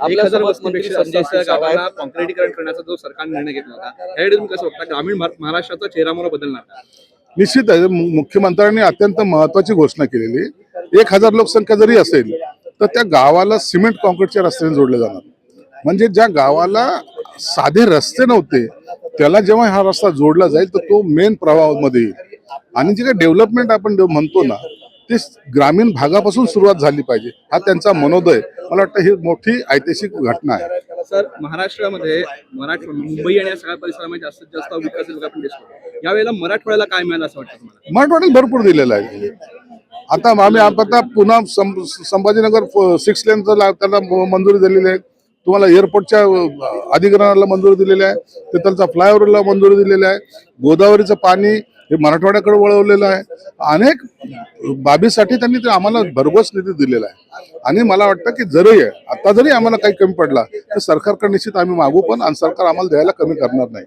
आपल्या 1000 सोबत मंत्री वस्तीपेक्षा संजय जास्त सिंह गावाला आहेत. कॉन्क्रिटीकरण करण्याचा जो सरकारने निर्णय घेतला होता त्यावेळी तुम्ही कसं बघता ग्रामीण महाराष्ट्राचा चेहरा मोहरा बदलणार का? निश्चित आहे. मुख्यमंत्र्यांनी अत्यंत महत्वाची घोषणा केलेली. 1000 लोकसंख्या जरी असेल तर त्या गावाला सिमेंट कॉन्क्रीटच्या रस्त्याने जोडले जाणार. म्हणजे ज्या गावाला साधे रस्ते नव्हते त्याला जेव्हा हा रस्ता जोडला जाईल तर तो मेन प्रवाहामध्ये येईल. आणि जे काही डेव्हलपमेंट आपण म्हणतो ना ते ग्रामीण भागापासून सुरुवात झाली पाहिजे हा त्यांचा मनोदय. मला वाटतं ही मोठी ऐतिहासिक घटना आहे. सर महाराष्ट्रामध्ये मुंबई आणि या सगळ्या परिसरामध्ये जास्तीत जास्त विकास झालेला आपण दिसतो. यावेळेला मराठवाड्याला काय मिळालं असं वाटतं तुम्हाला? मराठवाड्यात भरपूर दिलेलं आहे. आता पुन्हा संभाजीनगर 6 लेनचं त्यांना मंजुरी दिलेली आहे. तुम्हाला एअरपोर्टच्या अधिग्रहणाला मंजुरी दिलेली आहे. तिथलचा फ्लायओव्हरला मंजुरी दिलेली आहे. गोदावरीचं पाणी हे मराठवाड्याकडे वळवलेलं आहे. अनेक बाबीसाठी त्यांनी ते आम्हाला भरघोस निधी दिलेला आहे. आणि मला वाटतं की आता जरी आम्हाला काही कमी पडला तर सरकारकडे निश्चित आम्ही मागू पण आणि सरकार आम्हाला द्यायला कमी करणार नाही.